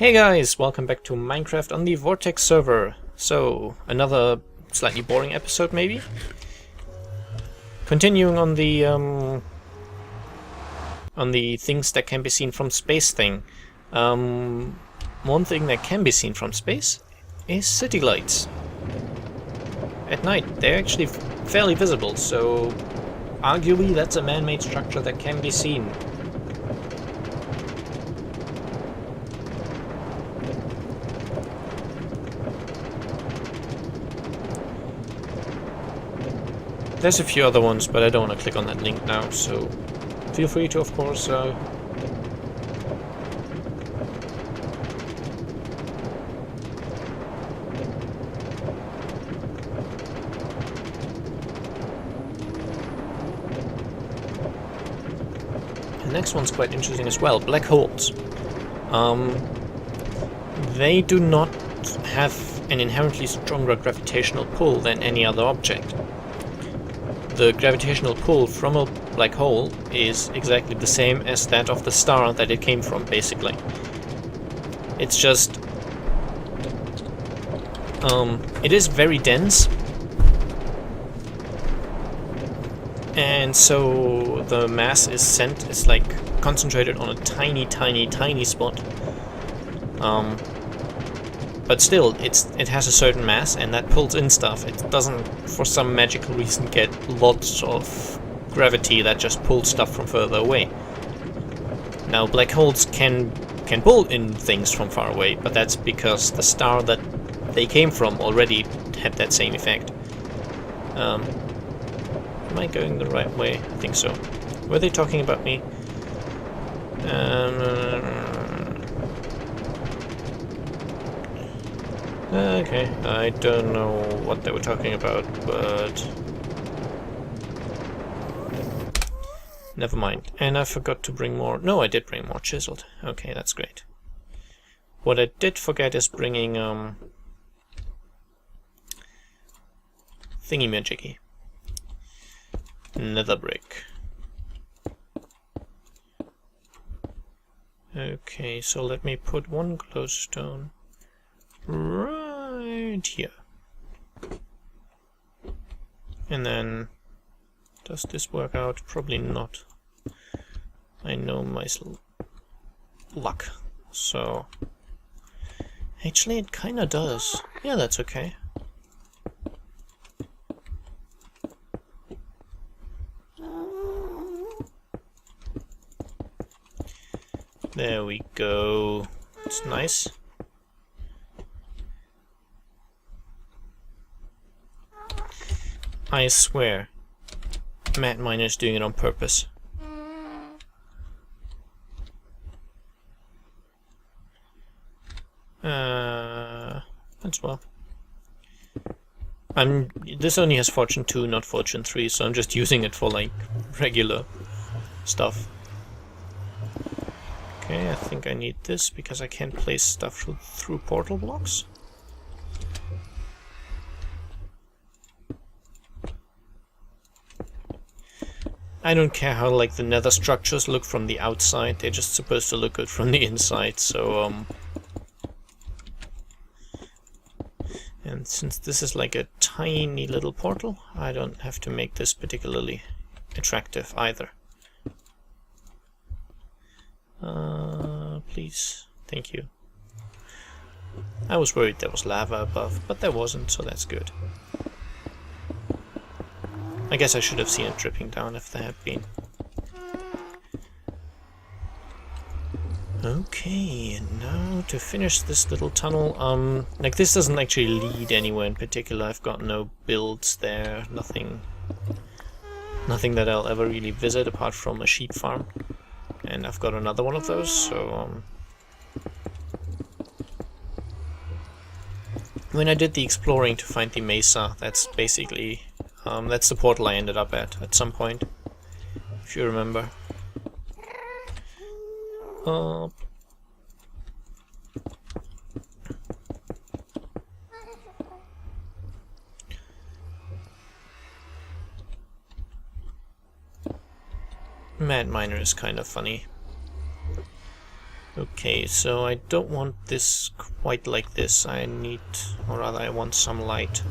Hey guys, welcome back to Minecraft on the Vortex server. So, another slightly boring episode maybe? Continuing on the things that can be seen from space thing. One thing that can be seen from space is city lights. At night, they're actually fairly visible, so arguably that's a man-made structure that can be seen. There's a few other ones, but I don't want to click on that link now, so feel free to, of course. The next one's quite interesting as well. Black holes. They do not have an inherently stronger gravitational pull than any other object. The gravitational pull from a black hole is exactly the same as that of the star that it came from, basically. It's just... it is very dense, and so the mass is like concentrated on a tiny spot. But still, it has a certain mass, and that pulls in stuff. It doesn't, for some magical reason, get lots of gravity that just pulls stuff from further away. Now, black holes can pull in things from far away, but that's because the star that they came from already had that same effect. Am I going the right way? I think so. Were they talking about me? Okay, I don't know what they were talking about, but... never mind. And I forgot to bring more... No, I did bring more chiseled. Okay, that's great. What I did forget is bringing, thingy-majiggy. Nether brick. Okay, so let me put one glowstone right here. And then, does this work out? Probably not. I know my luck. So, actually it kinda does. Yeah, that's okay. There we go. It's nice. I swear, Matt Miner's doing it on purpose. That's well. This only has Fortune 2, not Fortune 3, so I'm just using it for like regular stuff. Okay, I think I need this because I can't place stuff through portal blocks. I don't care how like the nether structures look from the outside, they're just supposed to look good from the inside, so and since this is like a tiny little portal, I don't have to make this particularly attractive either. Please, thank you. I was worried there was lava above, but there wasn't, so that's good. I guess I should have seen it dripping down if there had been. Okay, and now to finish this little tunnel, like this doesn't actually lead anywhere in particular. I've got no builds there, nothing that I'll ever really visit apart from a sheep farm. And I've got another one of those, so when I did the exploring to find the mesa, that's basically that's the portal I ended up at some point, if you remember. Mad Miner is kind of funny. Okay, so I don't want this quite like this. I need, or rather I want some light.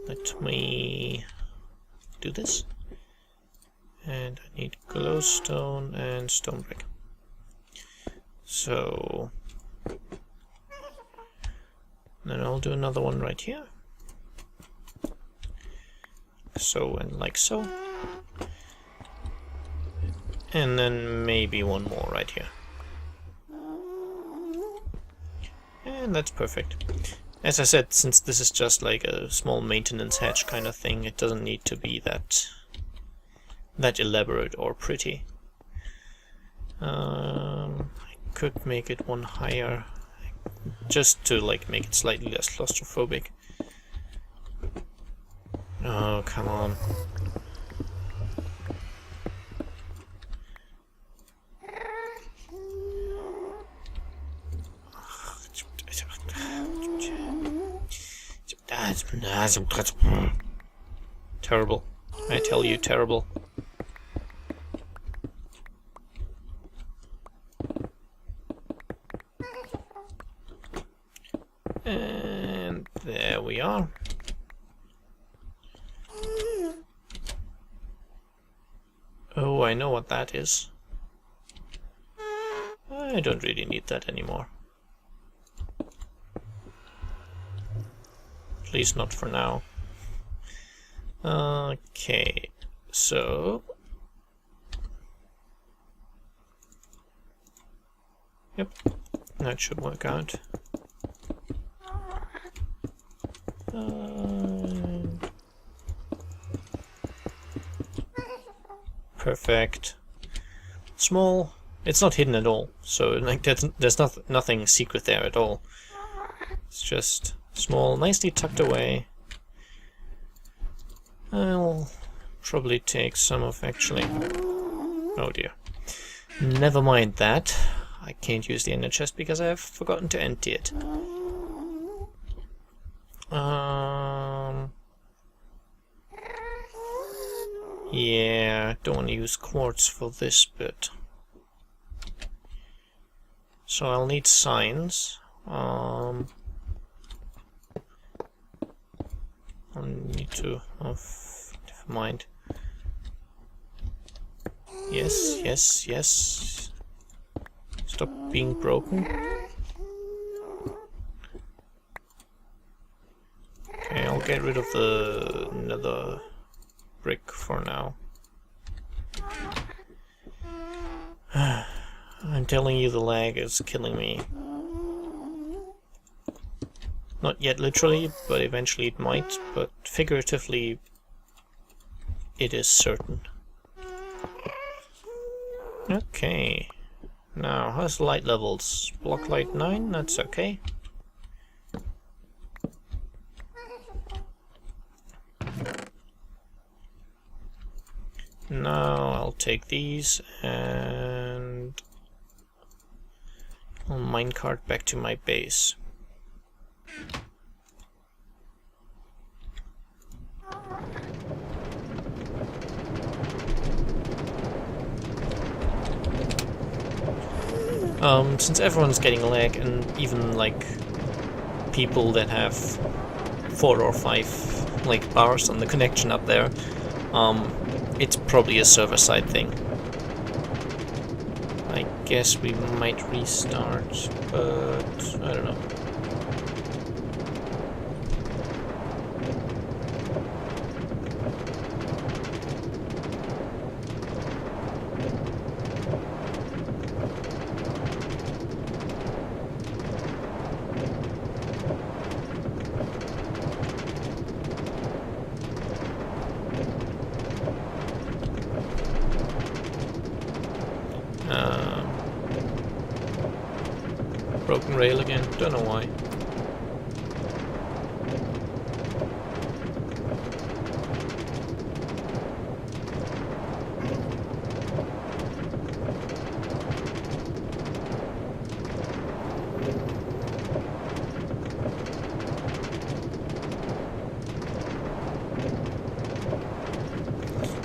Let me do this. And I need glowstone and stone brick. So then I'll do another one right here. So and like so. And then maybe one more right here. And that's perfect. As I said, since this is just like a small maintenance hatch kind of thing, it doesn't need to be that elaborate or pretty. I could make it one higher, just to like make it slightly less claustrophobic. Oh, come on. Terrible. I tell you, terrible. And there we are. Oh, I know what that is. I don't really need that anymore. At least not for now. Okay, so... Yep, that should work out. Perfect. Small. It's not hidden at all, so like there's nothing secret there at all. It's just small, nicely tucked away. I'll probably take some of actually. Oh dear. Never mind that. I can't use the ender chest because I've forgotten to empty it. Yeah, don't want to use quartz for this bit. So I'll need signs. I'll need to... Oh, never mind. Yes, yes, yes. Stop being broken. Okay, I'll get rid of the nether brick for now. I'm telling you, the lag is killing me. Not yet literally, but eventually it might, but figuratively it is certain. Okay. Now, how's the light levels? Block light 9, that's okay. Now I'll take these and I'll minecart back to my base. Since everyone's getting lag, and even like people that have 4 or 5 like bars on the connection up there, it's probably a server-side thing. I guess we might restart, but I don't know. Broken rail again, don't know why.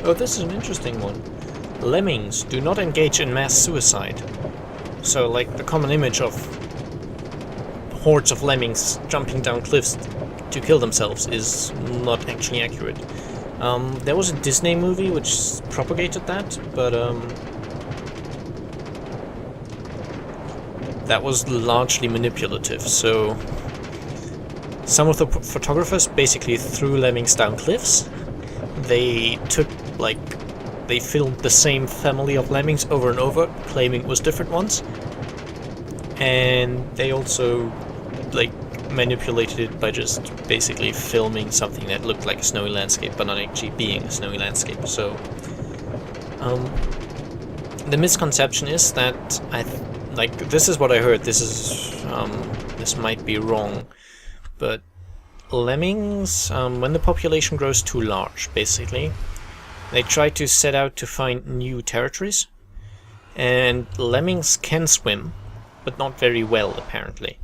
Oh, this is an interesting one. Lemmings do not engage in mass suicide. So, like, the common image of hordes of lemmings jumping down cliffs to kill themselves is not actually accurate. There was a Disney movie which propagated that, but that was largely manipulative, so some of the photographers basically threw lemmings down cliffs. They took, like, they filmed the same family of lemmings over and over, claiming it was different ones. And they also, like, manipulated it by just basically filming something that looked like a snowy landscape, but not actually being a snowy landscape. So, the misconception is that this is what I heard. This is this might be wrong, but lemmings, when the population grows too large, basically, they try to set out to find new territories, and lemmings can swim, but not very well, apparently.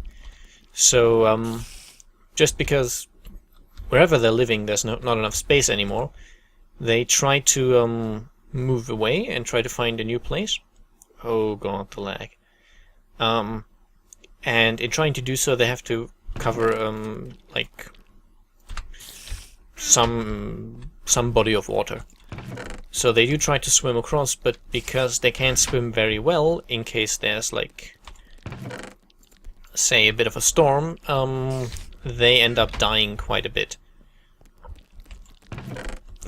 So, just because wherever they're living there's not enough space anymore, they try to move away and try to find a new place. Oh god, the lag. And in trying to do so, they have to cover like some body of water. So they do try to swim across, but because they can't swim very well, in case there's, like, say, a bit of a storm, they end up dying quite a bit.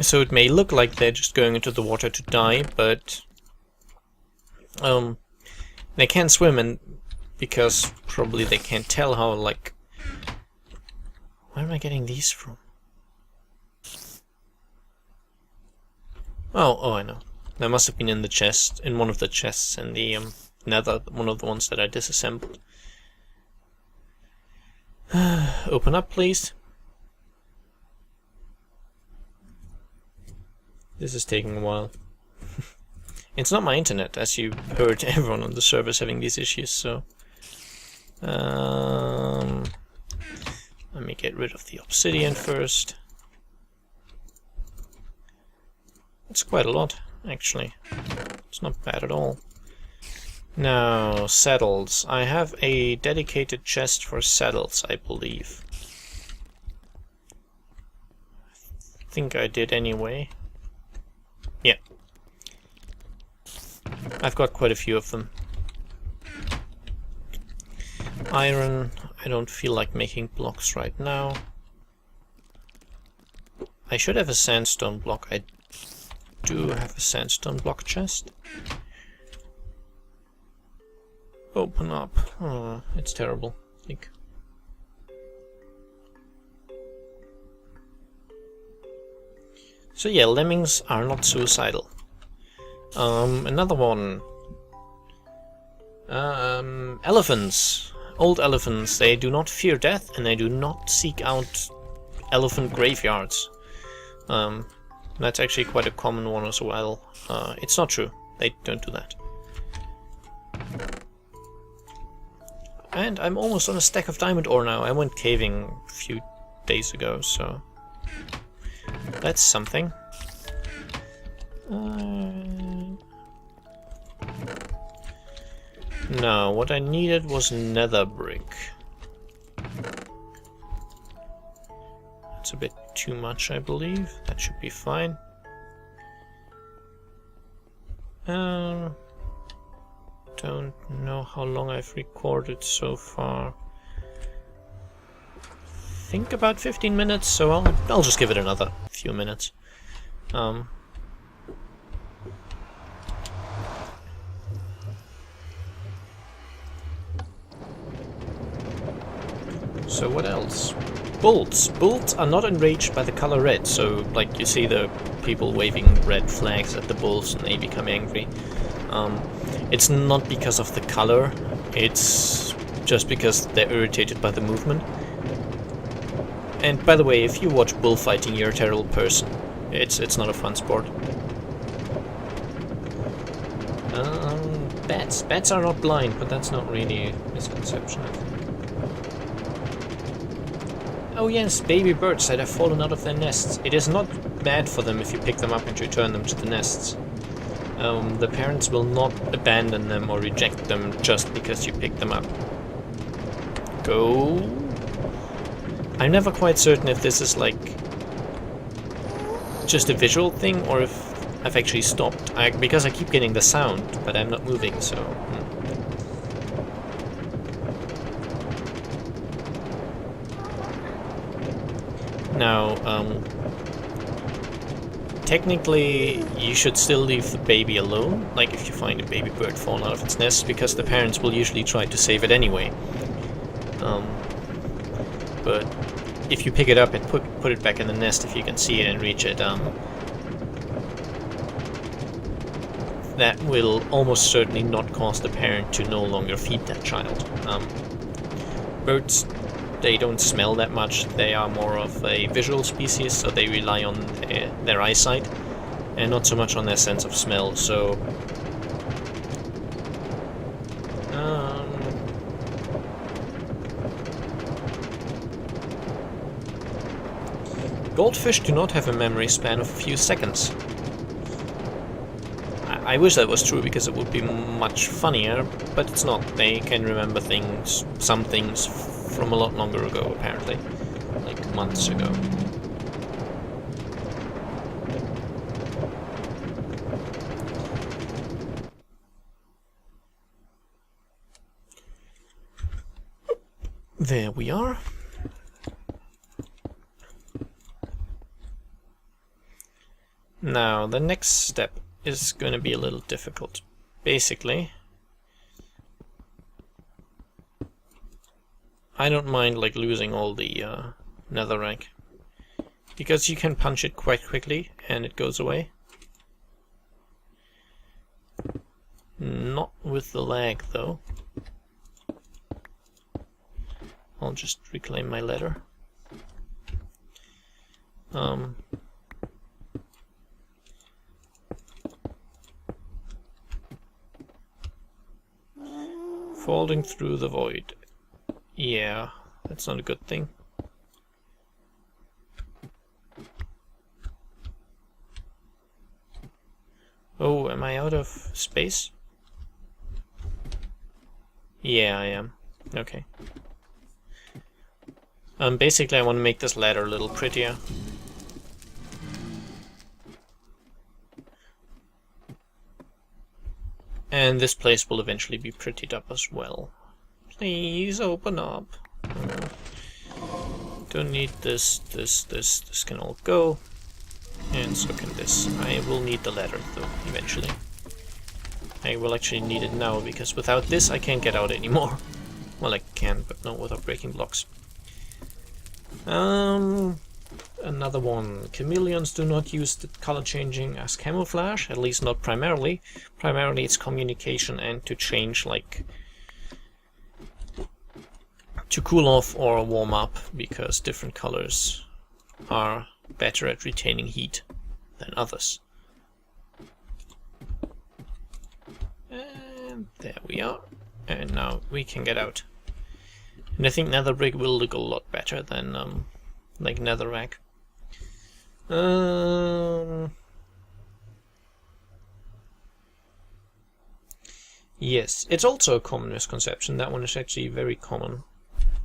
So it may look like they're just going into the water to die, but they can't swim, and because probably they can't tell how, like... Where am I getting these from? Oh, I know. That must have been in the chest, in one of the chests in the nether, one of the ones that I disassembled. Open up, please. This is taking a while. It's not my internet, as you heard. Everyone on the server is having these issues, so... let me get rid of the obsidian first. It's quite a lot, actually. It's not bad at all. Now, saddles. I have a dedicated chest for saddles, I believe. I think I did anyway. Yeah. I've got quite a few of them. Iron. I don't feel like making blocks right now. I should have a sandstone block. I do have a sandstone block chest. Open up. Oh, it's terrible. Like. So yeah, lemmings are not suicidal. Another one. Elephants. Old elephants. They do not fear death, and they do not seek out elephant graveyards. That's actually quite a common one as well. It's not true. They don't do that. And I'm almost on a stack of diamond ore now. I went caving a few days ago, so... that's something. No, what I needed was nether brick. That's a bit too much, I believe. That should be fine. Don't know how long I've recorded so far. Think about 15 minutes, so I'll just give it another few minutes. So what else? Bulls. Bulls are not enraged by the color red, so like you see the people waving red flags at the bulls and they become angry. It's not because of the color, it's just because they're irritated by the movement. And by the way, if you watch bullfighting, you're a terrible person. It's not a fun sport. Bats. Bats are not blind, but that's not really a misconception, I think. Oh yes, baby birds that have fallen out of their nests. It is not bad for them if you pick them up and return them to the nests. The parents will not abandon them or reject them just because you pick them up. Go. I'm never quite certain if this is like just a visual thing or if I've actually stopped. Because I keep getting the sound, but I'm not moving, so... Now, technically, you should still leave the baby alone, like if you find a baby bird fallen out of its nest, because the parents will usually try to save it anyway. But if you pick it up and put it back in the nest, if you can see it and reach it, that will almost certainly not cause the parent to no longer feed that child. Birds, they don't smell that much. They are more of a visual species, so they rely on their eyesight and not so much on their sense of smell. So goldfish do not have a memory span of a few seconds. I wish that was true because it would be much funnier, but it's not. They can remember things, some things from a lot longer ago, apparently. Like months ago. There we are. Now, the next step is going to be a little difficult. Basically, I don't mind like losing all the netherrack, because you can punch it quite quickly and it goes away. Not with the lag though. I'll just reclaim my letter. Falling through the void. Yeah, that's not a good thing. Oh, am I out of space? Yeah, I am. Okay. Basically I want to make this ladder a little prettier. And this place will eventually be prettied up as well. Please open up. Don't need this can all go. And so can this. I will need the ladder though, eventually. I will actually need it now, because without this I can't get out anymore. Well, I can, but not without breaking blocks. Another one. Chameleons do not use the color changing as camouflage, at least not primarily. Primarily it's communication and to change, like, to cool off or warm up, because different colors are better at retaining heat than others. And there we are. And now we can get out. And I think nether brick will look a lot better than like netherrack. Yes, it's also a common misconception. That one is actually very common,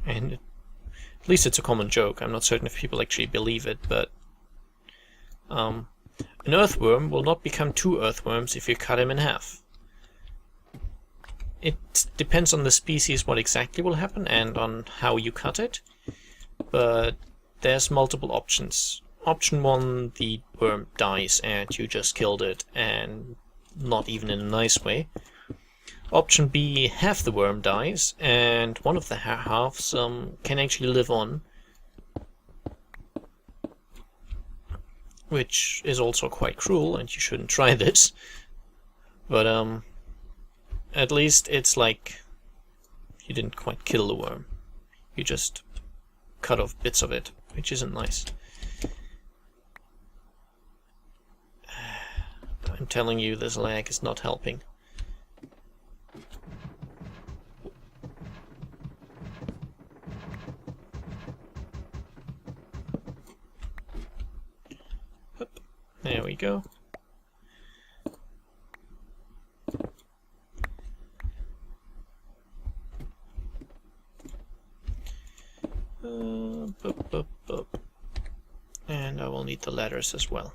and at least it's a common joke. I'm not certain if people actually believe it, but an earthworm will not become two earthworms if you cut him in half. It depends on the species what exactly will happen and on how you cut it, but there's multiple options. Option 1, the worm dies and you just killed it, and not even in a nice way. Option B, half the worm dies and one of the halves can actually live on, which is also quite cruel and you shouldn't try this, but at least it's like you didn't quite kill the worm, you just cut off bits of it, which isn't nice. I'm telling you, this lag is not helping. need the ladders as well.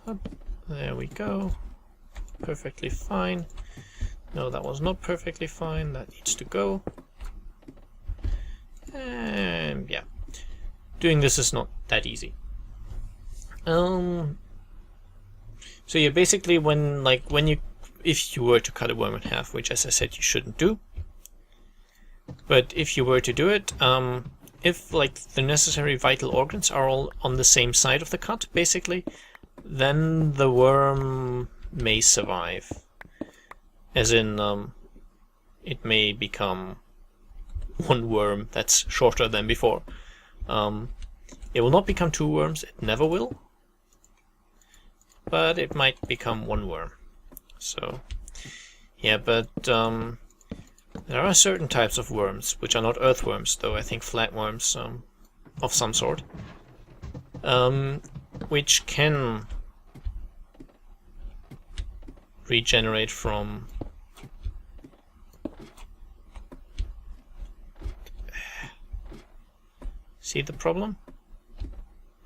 Up. There we go. Perfectly fine. No, that was not perfectly fine. That needs to go. And yeah, doing this is not that easy. So yeah, basically if you were to cut a worm in half, which as I said you shouldn't do, but if you were to do it, if like the necessary vital organs are all on the same side of the cut, basically, then the worm may survive. As in, it may become one worm that's shorter than before. It will not become two worms, it never will. But it might become one worm. So, yeah, but there are certain types of worms, which are not earthworms, though I think flatworms of some sort, which can regenerate from see the problem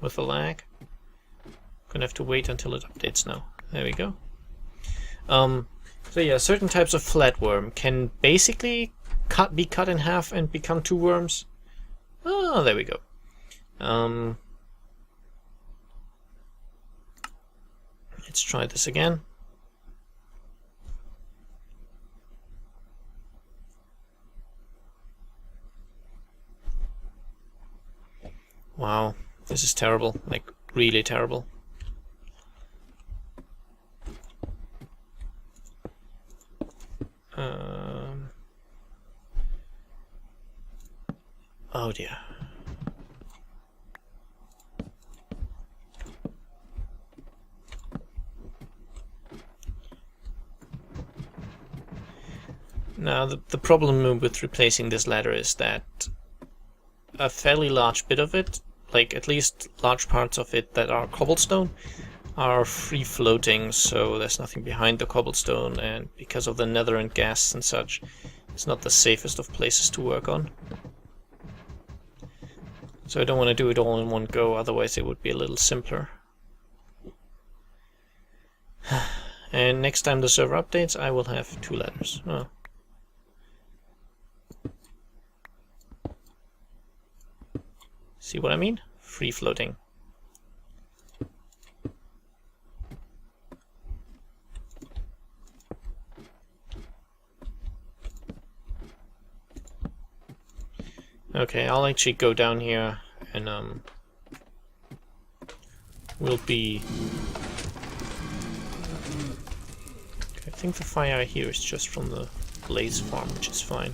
with the lag? Gonna have to wait until it updates now. There we go. So yeah, certain types of flatworm can basically be cut in half and become two worms. Oh, there we go. Let's try this again. Wow, this is terrible, like really terrible. Oh dear. Now the problem with replacing this ladder is that a fairly large bit of it, like at least large parts of it that are cobblestone, are free floating, so there's nothing behind the cobblestone, and because of the nether and gas and such, it's not the safest of places to work on. So I don't want to do it all in one go, otherwise it would be a little simpler. And next time the server updates, I will have two ladders. Oh. See what I mean? Free floating. Okay, I'll actually go down here and we'll be... I think the fire here is just from the blaze farm, which is fine.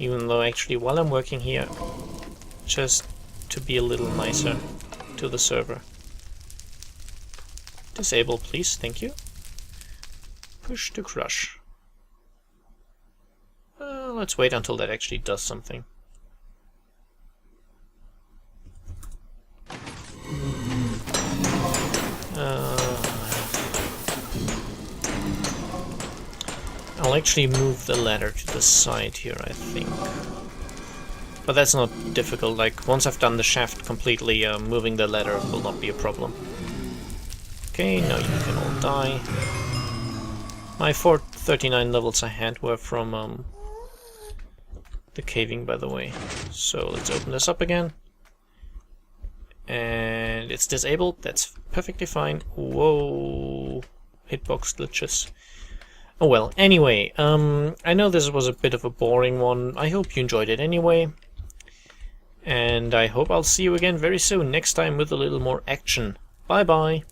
Even though actually while I'm working here, just to be a little nicer to the server. Disable, please, thank you. Push to crush. Let's wait until that actually does something. I'll actually move the ladder to the side here, I think. But that's not difficult, like once I've done the shaft completely, moving the ladder will not be a problem. Okay, now you can all die. My 439 levels I had were from the caving, by the way. So let's open this up again. And it's disabled, that's perfectly fine. Whoa, hitbox glitches. Oh well, anyway, I know this was a bit of a boring one. I hope you enjoyed it anyway. And I hope I'll see you again very soon, next time with a little more action. Bye bye!